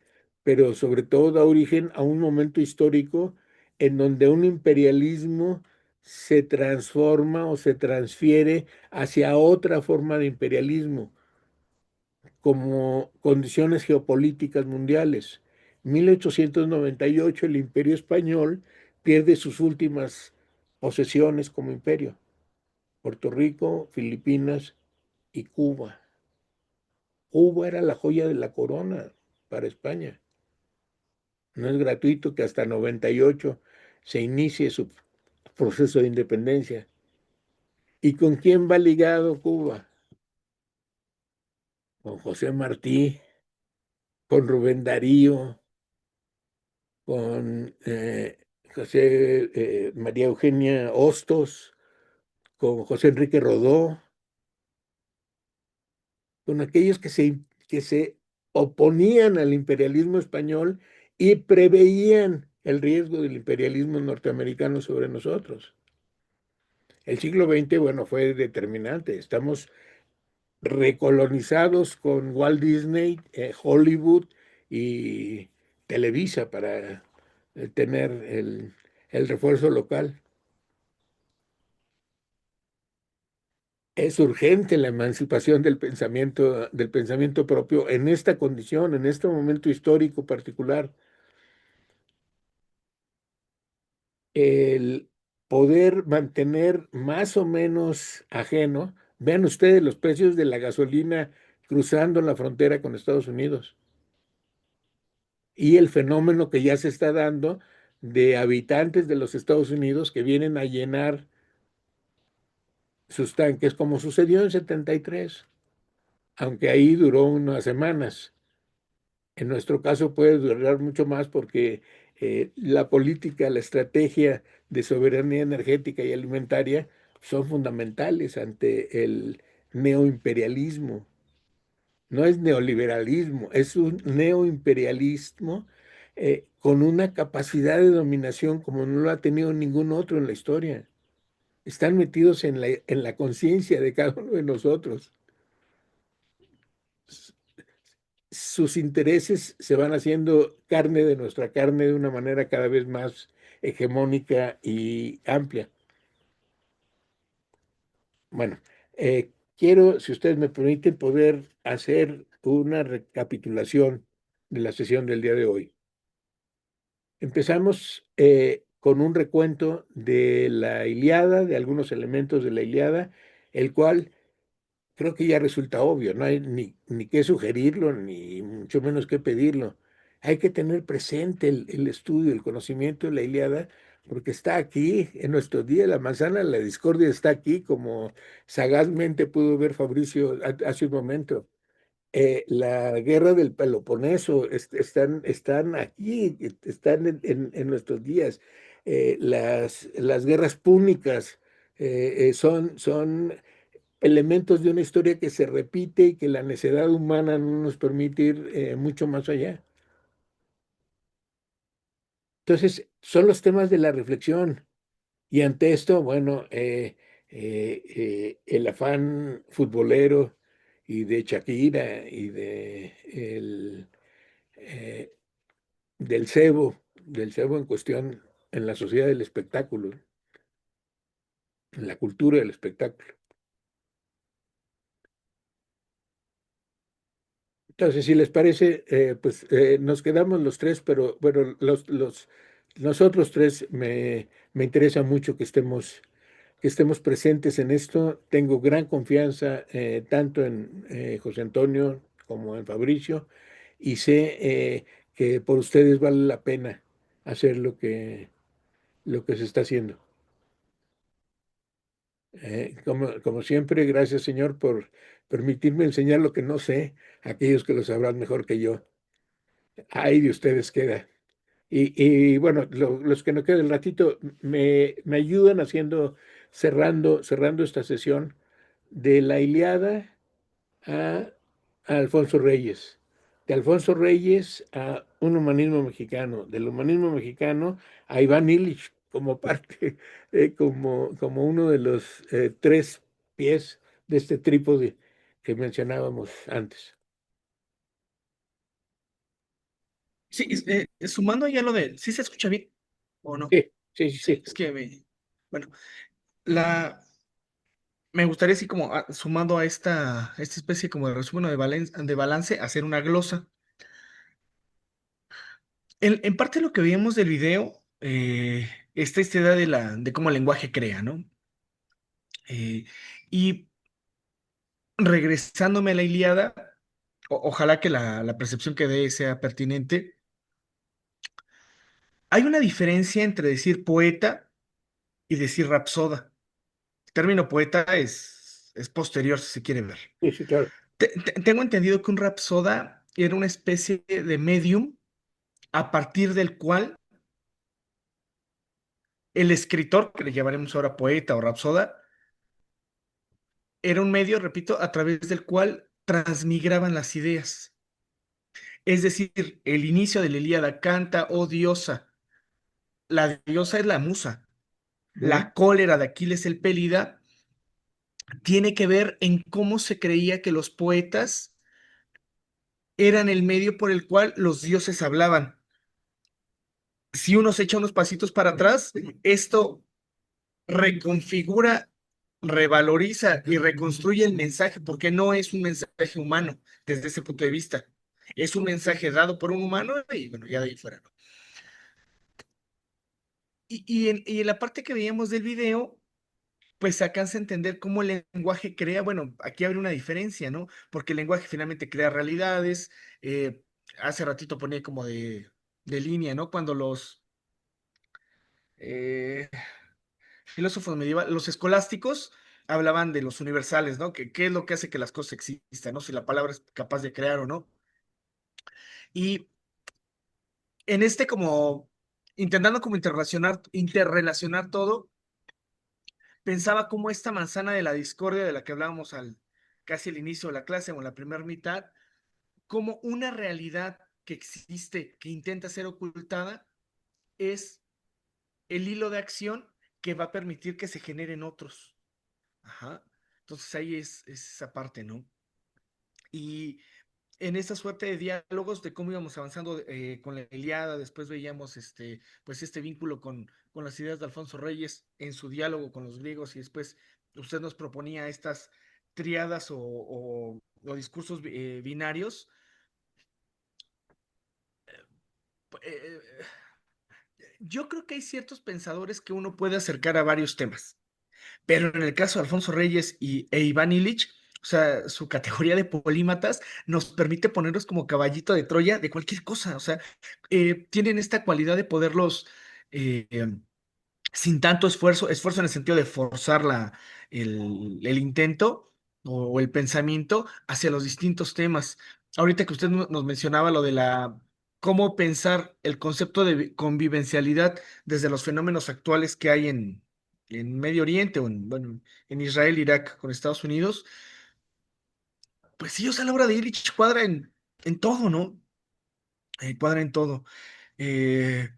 pero sobre todo da origen a un momento histórico en donde un imperialismo se transforma o se transfiere hacia otra forma de imperialismo, como condiciones geopolíticas mundiales. 1898 el Imperio Español pierde sus últimas posesiones como imperio, Puerto Rico, Filipinas y Cuba. Cuba era la joya de la corona para España. No es gratuito que hasta 98 se inicie su proceso de independencia. ¿Y con quién va ligado Cuba? Con José Martí, con Rubén Darío, con José María Eugenia Hostos, con José Enrique Rodó, con aquellos que se oponían al imperialismo español y preveían el riesgo del imperialismo norteamericano sobre nosotros. El siglo XX, bueno, fue determinante. Estamos recolonizados con Walt Disney, Hollywood y Televisa para tener el refuerzo local. Es urgente la emancipación del pensamiento propio en esta condición, en este momento histórico particular. El poder mantener más o menos ajeno, vean ustedes los precios de la gasolina cruzando la frontera con Estados Unidos y el fenómeno que ya se está dando de habitantes de los Estados Unidos que vienen a llenar sus tanques, como sucedió en 73, aunque ahí duró unas semanas. En nuestro caso puede durar mucho más porque la política, la estrategia de soberanía energética y alimentaria son fundamentales ante el neoimperialismo. No es neoliberalismo, es un neoimperialismo con una capacidad de dominación como no lo ha tenido ningún otro en la historia. Están metidos en la conciencia de cada uno de nosotros. Sus intereses se van haciendo carne de nuestra carne de una manera cada vez más hegemónica y amplia. Bueno, quiero, si ustedes me permiten, poder hacer una recapitulación de la sesión del día de hoy. Empezamos con un recuento de la Ilíada, de algunos elementos de la Ilíada, el cual creo que ya resulta obvio, no hay ni qué sugerirlo, ni mucho menos qué pedirlo. Hay que tener presente el estudio, el conocimiento de la Ilíada, porque está aquí en nuestros días. La manzana de la discordia está aquí, como sagazmente pudo ver Fabricio hace un momento. La guerra del Peloponeso están aquí, están en nuestros días. Las guerras púnicas son elementos de una historia que se repite y que la necedad humana no nos permite ir mucho más allá. Entonces, son los temas de la reflexión. Y ante esto, bueno, el afán futbolero y de Shakira y eh, del cebo en cuestión en la sociedad del espectáculo, en la cultura del espectáculo. Entonces, si les parece, pues nos quedamos los tres, pero bueno, nosotros tres me interesa mucho que estemos presentes en esto. Tengo gran confianza tanto en José Antonio como en Fabricio y sé que por ustedes vale la pena hacer lo que se está haciendo. Como siempre, gracias Señor por permitirme enseñar lo que no sé a aquellos que lo sabrán mejor que yo. Ahí de ustedes queda. Y bueno, los que no queden el ratito me ayudan cerrando esta sesión de la Ilíada a, a Alfonso Reyes, de Alfonso Reyes a un humanismo mexicano, del humanismo mexicano a Iván Illich como parte, como uno de los tres pies de este trípode que mencionábamos antes. Sí, sumando ya lo de, ¿sí se escucha bien o no? Sí, sí, sí, Sí, sí. es que bueno, la, me gustaría así como sumando a esta especie como de resumen o de balance, hacer una glosa. En parte lo que veíamos del video, está esta idea de cómo el lenguaje crea, ¿no? Eh, y regresándome a la Ilíada, ojalá que la percepción que dé sea pertinente. Hay una diferencia entre decir poeta y decir rapsoda. El término poeta es posterior, si se quiere ver. Sí, sí, claro. Tengo entendido que un rapsoda era una especie de medium a partir del cual el escritor, que le llamaremos ahora poeta o rapsoda, era un medio, repito, a través del cual transmigraban las ideas. Es decir, el inicio de la Ilíada canta, oh diosa. La diosa es la musa. Ujú, La cólera de Aquiles el Pélida tiene que ver en cómo se creía que los poetas eran el medio por el cual los dioses hablaban. Si uno se echa unos pasitos para atrás, esto reconfigura, revaloriza y reconstruye el mensaje, porque no es un mensaje humano desde ese punto de vista. Es un mensaje dado por un humano y bueno, ya de ahí fuera, ¿no? Y en la parte que veíamos del video, pues se alcanza a entender cómo el lenguaje crea, bueno, aquí habría una diferencia, ¿no? Porque el lenguaje finalmente crea realidades. Hace ratito ponía como de línea, ¿no? Cuando los eh, filósofos medievales, los escolásticos, hablaban de los universales, ¿no? Que qué es lo que hace que las cosas existan, ¿no? Si la palabra es capaz de crear o no. Y en este como intentando como interrelacionar todo, pensaba cómo esta manzana de la discordia de la que hablábamos al casi el inicio de la clase o en la primera mitad, como una realidad que existe, que intenta ser ocultada, es el hilo de acción que va a permitir que se generen otros. Ajá. Entonces ahí es esa parte, ¿no? Y en esa suerte de diálogos de cómo íbamos avanzando con la Ilíada, después veíamos pues este vínculo con las ideas de Alfonso Reyes en su diálogo con los griegos y después usted nos proponía estas triadas o discursos binarios. Eh, yo creo que hay ciertos pensadores que uno puede acercar a varios temas, pero en el caso de Alfonso Reyes e Iván Illich, O sea, su categoría de polímatas nos permite ponerlos como caballito de Troya de cualquier cosa. O sea, tienen esta cualidad de poderlos, sin tanto esfuerzo, esfuerzo en el sentido de forzar el intento o el pensamiento hacia los distintos temas. Ahorita que usted nos mencionaba lo de cómo pensar el concepto de convivencialidad desde los fenómenos actuales que hay en Medio Oriente o bueno, en Israel, Irak, con Estados Unidos, pues sí, o sea, la obra de Illich cuadra en todo, ¿no? Cuadra en todo. Eh,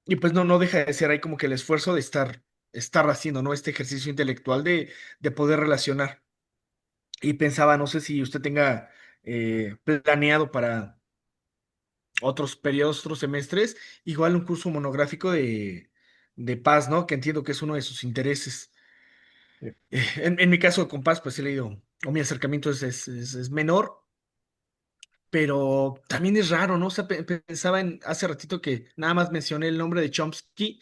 Y pues no deja de ser ahí como que el esfuerzo de estar haciendo, ¿no? Este ejercicio intelectual de poder relacionar. Y pensaba, no sé si usted tenga planeado para otros periodos, otros semestres, igual un curso monográfico de paz, ¿no? Que entiendo que es uno de sus intereses. En mi caso con paz, pues he leído, o mi acercamiento es menor, pero también es raro, ¿no? O sea, pensaba hace ratito que nada más mencioné el nombre de Chomsky.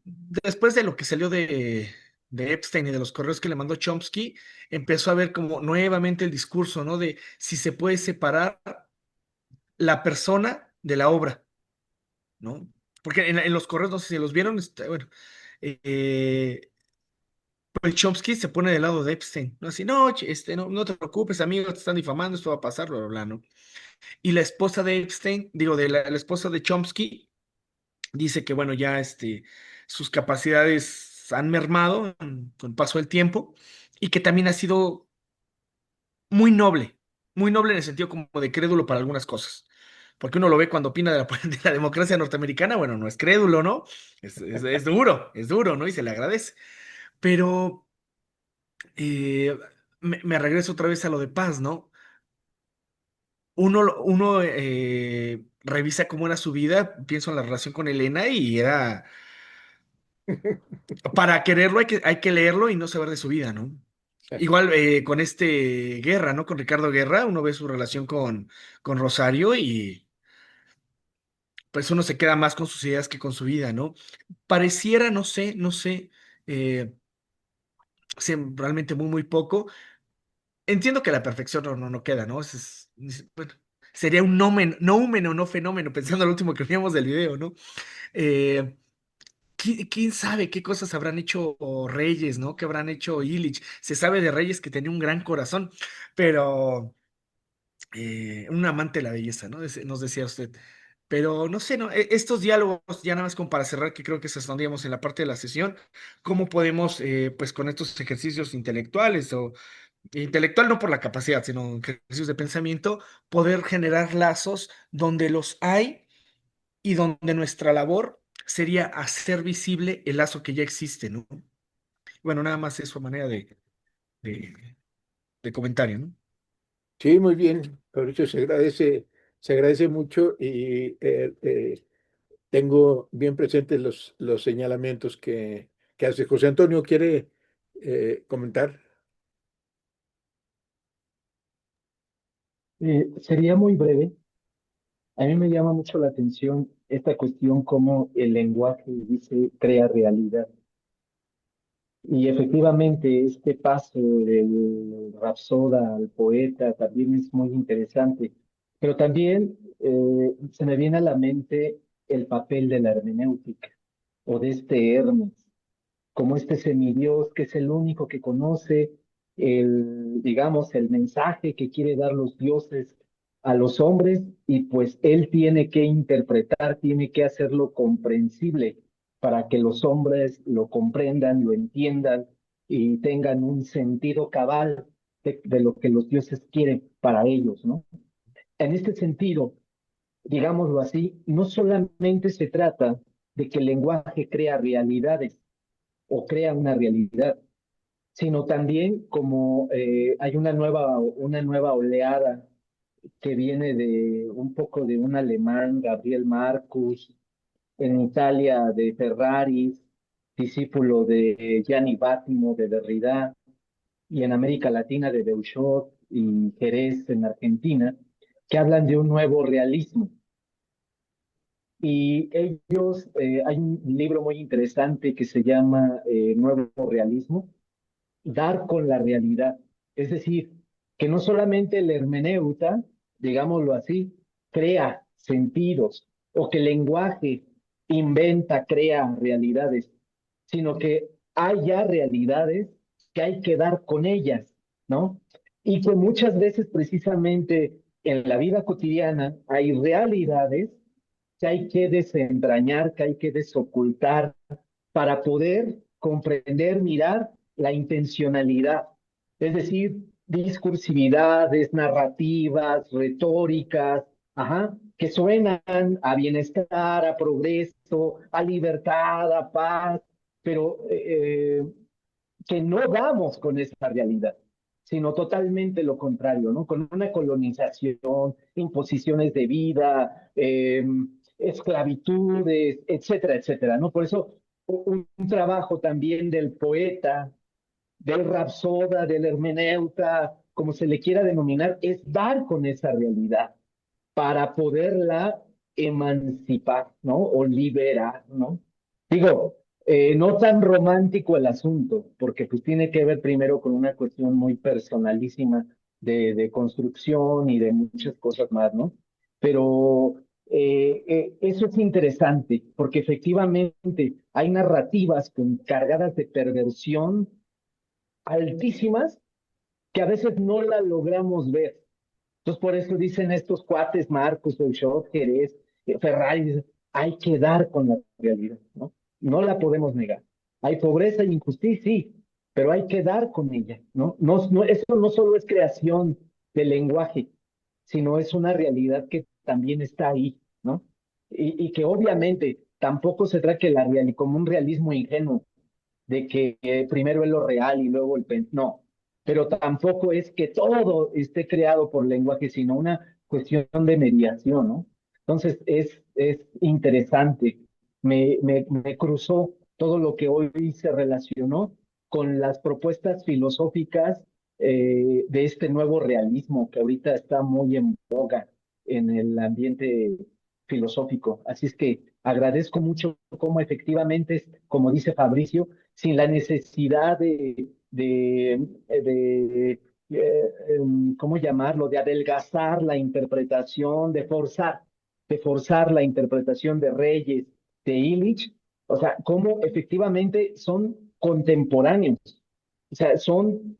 Después de lo que salió de Epstein y de los correos que le mandó Chomsky, empezó a ver como nuevamente el discurso, ¿no? De si se puede separar la persona de la obra, ¿no? Porque en los correos, no sé si los vieron, bueno, eh, pues Chomsky se pone del lado de Epstein, ¿no? Así, no, no te preocupes, amigo, te están difamando, esto va a pasar, bla, bla, bla, ¿no? Y la esposa de Epstein, digo, de la esposa de Chomsky, dice que, bueno, ya sus capacidades han mermado con el paso del tiempo y que también ha sido muy noble en el sentido como de crédulo para algunas cosas. Porque uno lo ve cuando opina de de la democracia norteamericana, bueno, no es crédulo, ¿no? Es duro, ¿no? Y se le agradece. Pero me regreso otra vez a lo de paz, ¿no? Uno revisa cómo era su vida, pienso en la relación con Elena y era para quererlo hay que leerlo y no saber de su vida, ¿no? Así. Igual con Guerra, ¿no? Con Ricardo Guerra, uno ve su relación con Rosario y pues uno se queda más con sus ideas que con su vida, ¿no? Pareciera, no sé, eh, sé realmente muy poco. Entiendo que la perfección no queda, ¿no? Bueno, sería un noumeno, no fenómeno, pensando en lo último que vimos del video, ¿no? Eh, ¿Quién sabe qué cosas habrán hecho Reyes, ¿no? ¿Qué habrán hecho Illich? Se sabe de Reyes que tenía un gran corazón, pero un amante de la belleza, ¿no? Nos decía usted. Pero no sé, ¿no? Estos diálogos, ya nada más como para cerrar, que creo que se escondíamos en la parte de la sesión, ¿cómo podemos, pues con estos ejercicios intelectuales o intelectual no por la capacidad, sino ejercicios de pensamiento, poder generar lazos donde los hay y donde nuestra labor sería hacer visible el lazo que ya existe, ¿no? Bueno, nada más eso a manera de, de comentario, ¿no? Sí, muy bien. Por eso se agradece mucho y tengo bien presentes los señalamientos que hace José Antonio. ¿Quiere comentar? Sería muy breve. A mí me llama mucho la atención esta cuestión cómo el lenguaje dice crea realidad. Y efectivamente este paso del rapsoda al poeta también es muy interesante. Pero también se me viene a la mente el papel de la hermenéutica o de este Hermes como este semidios que es el único que conoce digamos, el mensaje que quiere dar los dioses a los hombres y pues él tiene que interpretar, tiene que hacerlo comprensible para que los hombres lo comprendan, lo entiendan y tengan un sentido cabal de lo que los dioses quieren para ellos, ¿no? En este sentido, digámoslo así, no solamente se trata de que el lenguaje crea realidades, o crea una realidad, sino también como hay una nueva oleada que viene de un poco de un alemán, Gabriel Marcus, en Italia de Ferraris, discípulo de Gianni Vattimo de Derrida, y en América Latina de Beuchot y Jerez en Argentina, que hablan de un nuevo realismo. Y hay un libro muy interesante que se llama Nuevo Realismo, dar con la realidad. Es decir, que no solamente el hermeneuta, digámoslo así, crea sentidos o que el lenguaje inventa, crea realidades, sino que hay ya realidades que hay que dar con ellas, ¿no? Y que muchas veces precisamente en la vida cotidiana hay realidades que hay que desentrañar, que hay que desocultar para poder comprender, mirar la intencionalidad, es decir, discursividades, narrativas, retóricas, ajá, que suenan a bienestar, a progreso, a libertad, a paz, pero que no damos con esa realidad, sino totalmente lo contrario, ¿no? Con una colonización, imposiciones de vida, esclavitudes, etcétera, etcétera, ¿no? Por eso un trabajo también del poeta, del rapsoda, del hermeneuta, como se le quiera denominar, es dar con esa realidad para poderla emancipar, ¿no? O liberar, ¿no? Digo, no tan romántico el asunto, porque pues tiene que ver primero con una cuestión muy personalísima de construcción y de muchas cosas más, ¿no? Pero eso es interesante, porque efectivamente hay narrativas cargadas de perversión altísimas que a veces no la logramos ver. Entonces, por eso dicen estos cuates, Marcos, Ochoa, Jerez, Ferrari, dicen, hay que dar con la realidad, ¿no? No la podemos negar. Hay pobreza e injusticia, sí, pero hay que dar con ella, ¿no? Eso no solo es creación del lenguaje, sino es una realidad que también está ahí, ¿no? Y que obviamente tampoco se trata que la real, como un realismo ingenuo, de que primero es lo real y luego no, pero tampoco es que todo esté creado por lenguaje, sino una cuestión de mediación, ¿no? Entonces es interesante, me cruzó todo lo que hoy se relacionó con las propuestas filosóficas de este nuevo realismo que ahorita está muy en boga en el ambiente filosófico. Así es que agradezco mucho cómo efectivamente, como dice Fabricio, sin la necesidad ¿cómo llamarlo?, de adelgazar la interpretación, de forzar la interpretación de Reyes, de Illich, o sea, cómo efectivamente son contemporáneos, o sea, son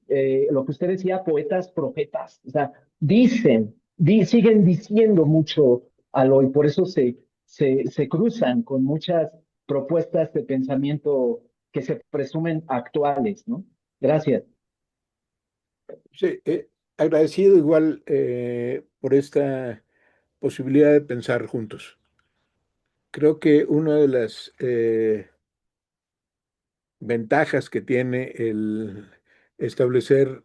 lo que usted decía, poetas, profetas, o sea, siguen diciendo mucho al hoy, por eso se cruzan con muchas propuestas de pensamiento que se presumen actuales, ¿no? Gracias. Sí, agradecido igual por esta posibilidad de pensar juntos. Creo que una de las ventajas que tiene el establecer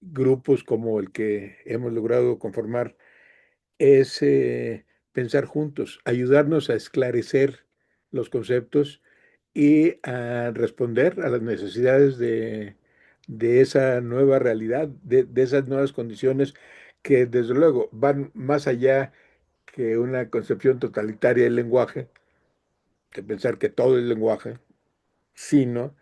grupos como el que hemos logrado conformar es pensar juntos, ayudarnos a esclarecer los conceptos y a responder a las necesidades de esa nueva realidad, de esas nuevas condiciones que desde luego van más allá que una concepción totalitaria del lenguaje, de pensar que todo es lenguaje, sino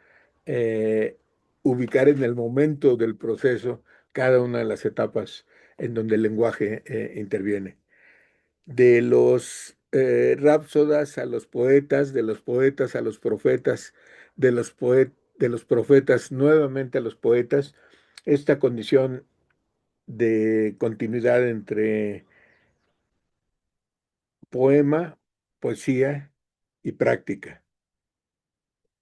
eh, ubicar en el momento del proceso cada una de las etapas en donde el lenguaje interviene. De los rapsodas a los poetas, de los poetas a los profetas, de los profetas nuevamente a los poetas, esta condición de continuidad entre poema, poesía y práctica,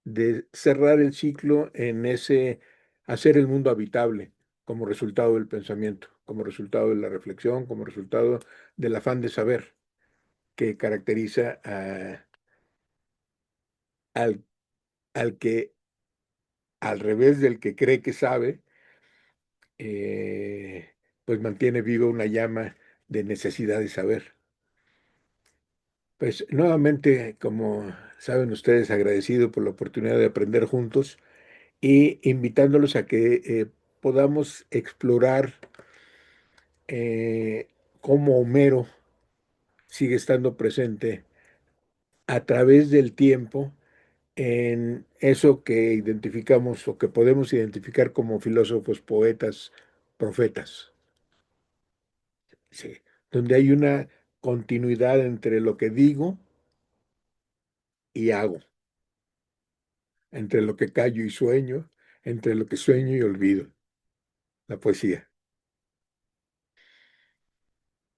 de cerrar el ciclo en ese hacer el mundo habitable como resultado del pensamiento, como resultado de la reflexión, como resultado del afán de saber que caracteriza al, al que, al revés del que cree que sabe, eh, pues mantiene viva una llama de necesidad de saber. Pues nuevamente, como saben ustedes, agradecido por la oportunidad de aprender juntos y invitándolos a que podamos explorar cómo Homero sigue estando presente a través del tiempo en eso que identificamos o que podemos identificar como filósofos, poetas, profetas, sí, donde hay una continuidad entre lo que digo y hago, entre lo que callo y sueño, entre lo que sueño y olvido, la poesía.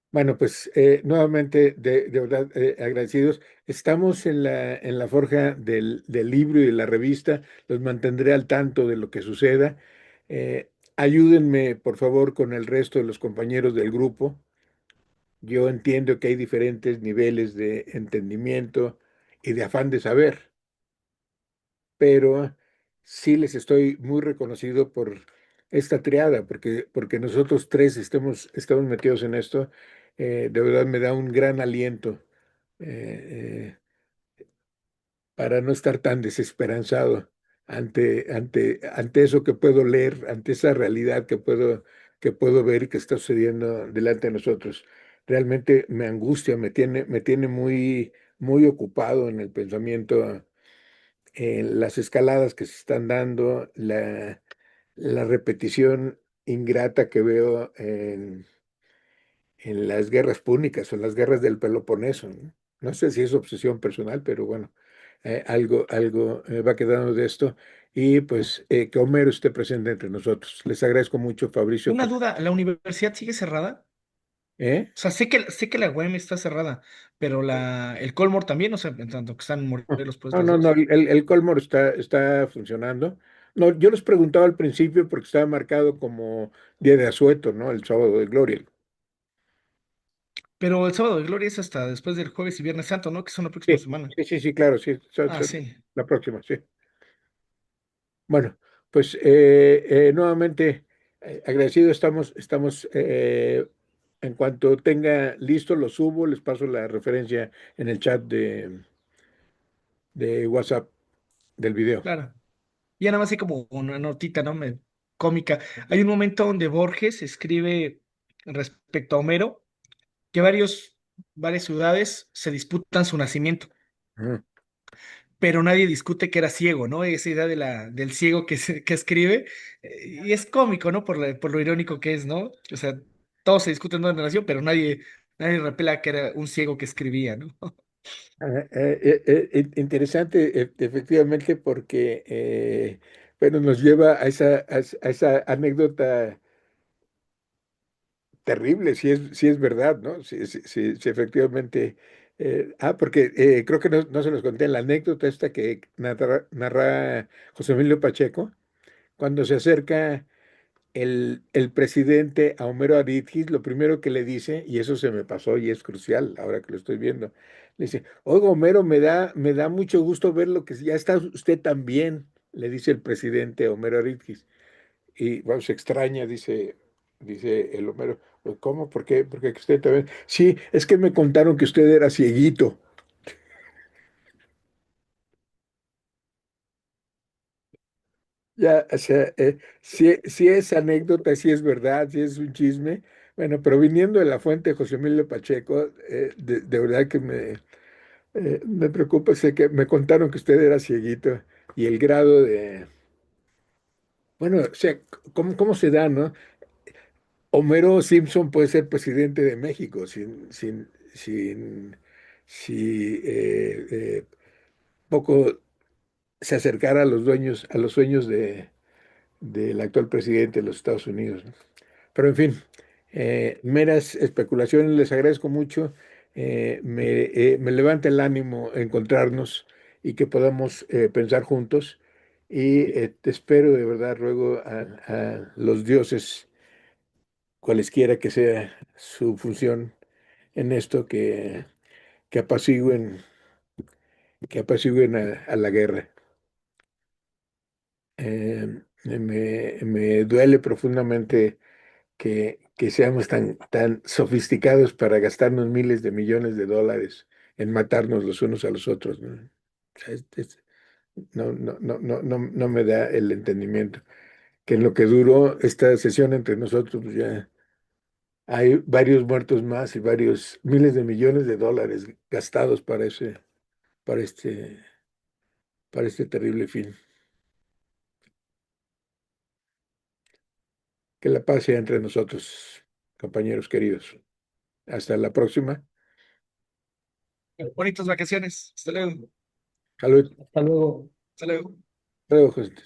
Bueno, pues nuevamente, de verdad, agradecidos. Estamos en la forja del libro y de la revista. Los mantendré al tanto de lo que suceda. Ayúdenme, por favor, con el resto de los compañeros del grupo. Yo entiendo que hay diferentes niveles de entendimiento y de afán de saber, pero sí les estoy muy reconocido por esta triada, porque nosotros tres estamos metidos en esto. De verdad me da un gran aliento eh, para no estar tan desesperanzado ante eso que puedo leer, ante esa realidad que puedo ver y que está sucediendo delante de nosotros. Realmente me angustia, me tiene muy, muy ocupado en el pensamiento, las escaladas que se están dando, la repetición ingrata que veo en las guerras púnicas o en las guerras del Peloponeso, ¿no? No sé si es obsesión personal, pero bueno, algo va quedando de esto. Y pues que Homero esté presente entre nosotros. Les agradezco mucho, Fabricio, Una por... duda, ¿la universidad sigue cerrada? ¿Eh? O sea, sé que la UEM está cerrada, pero el Colmore también, o sea, en tanto que están en Morelos, pues No, los no, no, dos. el Colmore está funcionando. No, yo les preguntaba al principio porque estaba marcado como día de asueto, ¿no? El sábado de gloria. Pero el sábado de Gloria es hasta después del jueves y Viernes Santo, ¿no? Que son la próxima Sí, semana. sí, sí, sí, claro, sí, Ah, sí. la próxima, sí. Bueno, pues nuevamente agradecido estamos en cuanto tenga listo, lo subo, les paso la referencia en el chat de WhatsApp del video. Claro. Y ya nada más hay como una notita, ¿no? Cómica. Hay un momento donde Borges escribe respecto a Homero que varias ciudades se disputan su nacimiento, Ujú. pero nadie discute que era ciego, ¿no? Esa idea del ciego que escribe. Y es cómico, ¿no? Por lo irónico que es, ¿no? O sea, todos se discuten dónde nació, pero nadie repela que era un ciego que escribía, ¿no? Interesante, efectivamente, porque bueno, nos lleva a esa anécdota terrible, si es verdad, ¿no? Si efectivamente. Porque creo que no se los conté la anécdota esta que narra José Emilio Pacheco, cuando se acerca el presidente a Homero Aridgis, lo primero que le dice, y eso se me pasó y es crucial ahora que lo estoy viendo, le dice, oiga, Homero, me da mucho gusto ver lo que ya está usted tan bien, le dice el presidente a Homero Aridgis. Y bueno, se extraña, dice el Homero. "¿Pero cómo? ¿Por qué? Porque usted también. Sí, es que me contaron que usted era cieguito. Ya, o sea, si es anécdota, si es verdad, si es un chisme. Bueno, pero viniendo de la fuente de José Emilio Pacheco, de verdad que me preocupa. Sé que me contaron que usted era cieguito y el grado de. Bueno, o sea, cómo se da, no? Homero Simpson puede ser presidente de México si poco se acercara a a los sueños del actual presidente de los Estados Unidos, ¿no? Pero en fin, meras especulaciones, les agradezco mucho. Me levanta el ánimo encontrarnos y que podamos pensar juntos. Y te espero de verdad, ruego a los dioses, cualesquiera que sea su función en esto, que apacigüen, que apacigüen a la guerra. Me duele profundamente que seamos tan sofisticados para gastarnos miles de millones de dólares en matarnos los unos a los otros, ¿no? O sea, no me da el entendimiento. Que en lo que duró esta sesión entre nosotros, pues ya hay varios muertos más y varios miles de millones de dólares gastados para para este, para este terrible fin. Que la paz sea entre nosotros, compañeros queridos. Hasta la próxima. Bonitas vacaciones. Hasta luego. Salud. Hasta luego. Hasta luego. Hasta luego, José.